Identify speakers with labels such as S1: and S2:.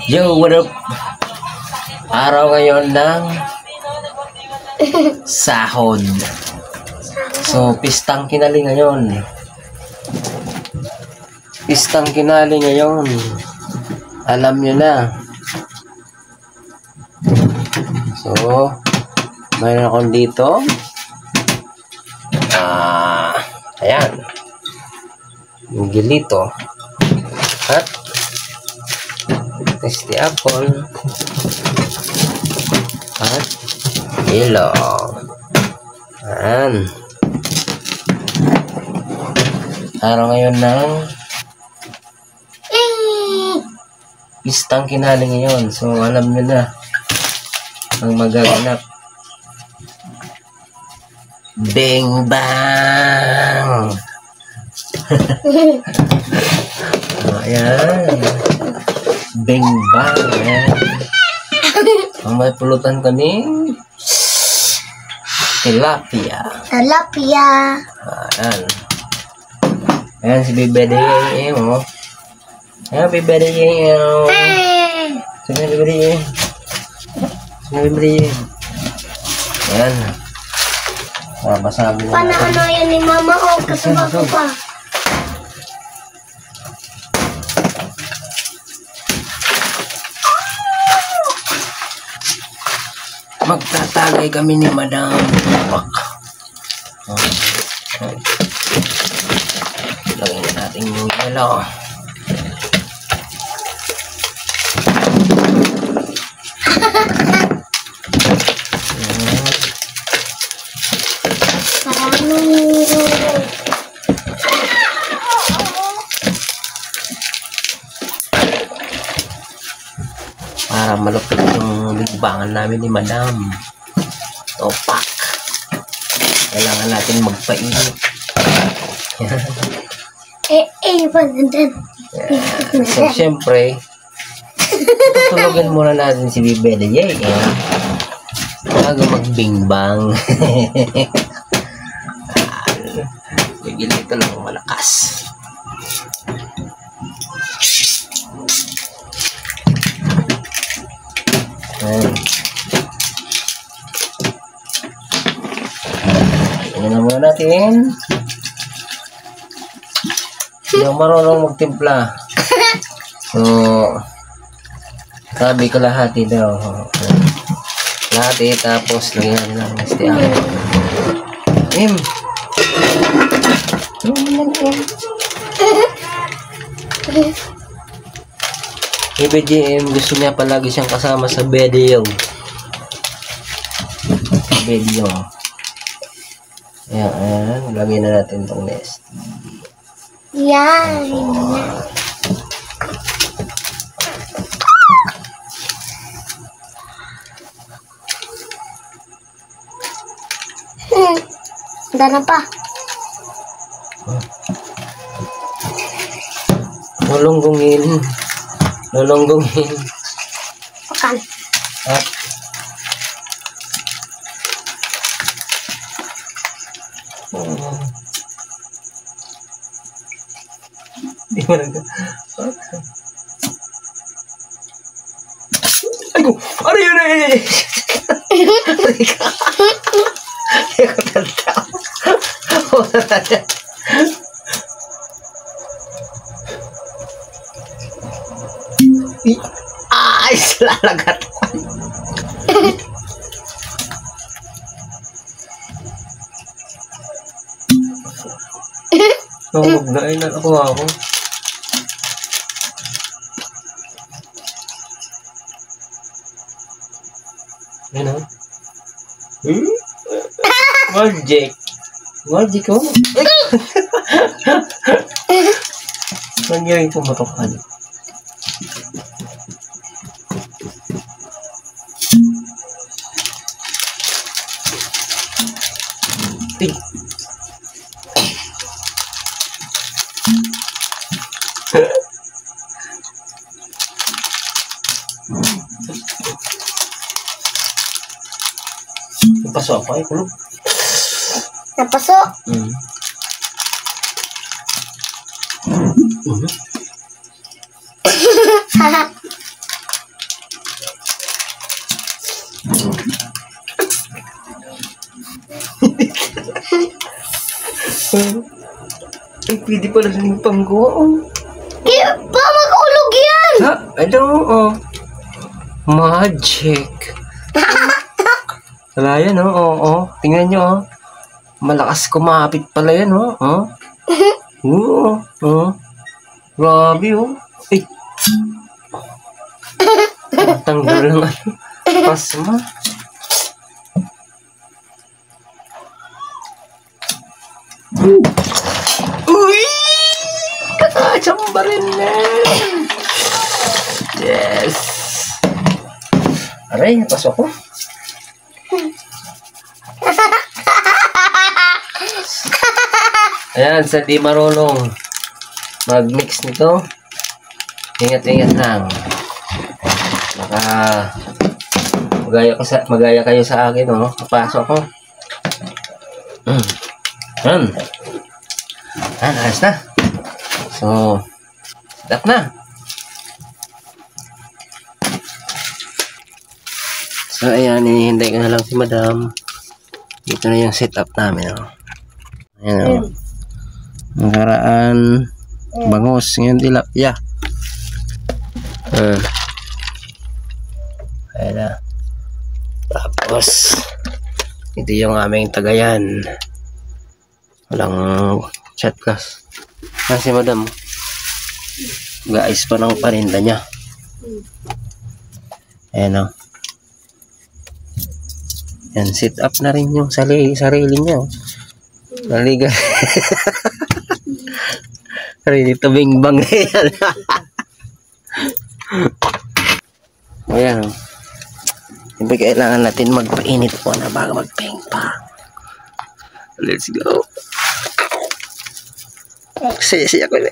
S1: Yo, what up? Araw ngayon ng sahod. So, pistang kinali ngayon. Pistang kinali ngayon. Alam nyo na. So, mayroon akong dito. Ayan. Yung gilito. At tasty apple. At ilong. Ayan. Araw ngayon ng pistang kinali ngayon. So, alam nyo na ang magaganap. Bing bang! Ayan. Bing bang. Ayan. May pulutan kami. Tilapia.
S2: Tilapia.
S1: Ayan. Ayan si Bibede. Ayan. Ayan Bibede. Ayan. Sige Bibede. Sige Bibede. Ayan. Basagin na natin.
S2: Paano yan ni Mama o kasama ko pa?
S1: Magtatagay kami ni Madam. Lagyan natin yung yellow. Para malupit yung bigbangan namin ni Madam. Topak. Kailangan natin magpainit. So, syempre, tutulogin muna natin si Bibede. Yay! Bago magbingbang. Bigil ito lang malakas. Ano na muna natin. Hindi ako marunong magtimpla. So, sabi ko lahati daw. Lahati, tapos lagyan lang ng stiang. BBGM, gusto niya palagi siyang kasama sa video. Video. Ayan, lagyan na natin itong nest.
S2: Yan. Dana pa.
S1: Lulunggungin. Lulunggungin.
S2: Pakan.
S1: At di mo nag... Ay ko! Ano yun eh? Ay ko tanda. Ay! Salalagat. Magnain na ako. Ano? Magic. Magic ko. Nangyari ko matokan. Napaso ako ay kulog.
S2: Napaso?
S1: Ay, pwede pala rin panggawa.
S2: Kaya pa mag-ulog yan!
S1: Ha? Ano? Oh. Magic. Wala yan, oh. Oh. Tingnan nyo, oh. Malakas kumapit pala yan, oh. Oh. Oo. Oh. Grabe, oh. Ay. Tanggal lang, ano. Pasma. Uy! Kakachamba rin na. Yes. Aray, napasok ko. Ayan, sa di marunong mag-mix nito, ingat-ingat lang. Baka magaya kayo sa akin, oh. Papasok ko. Ayun. Ayos na. So, set na. So, ayan, hinihintay ko na lang si madam. Dito na yung setup namin, oh. Ayan, oh. Nakaraan, bangos, ngayon tilapia. Ayan na. Tapos, ito yung aming tagayan. Walang chat class. Kasi madam, guys pa ng paninda niya. Ayan o. Yan, sit up na rin yung sarili niya. Naliga. Sarili tabing bang na yan. Ayan o. Siyempre kailangan natin magpainit po na bago magpingpa. Let's go. Saya ko na.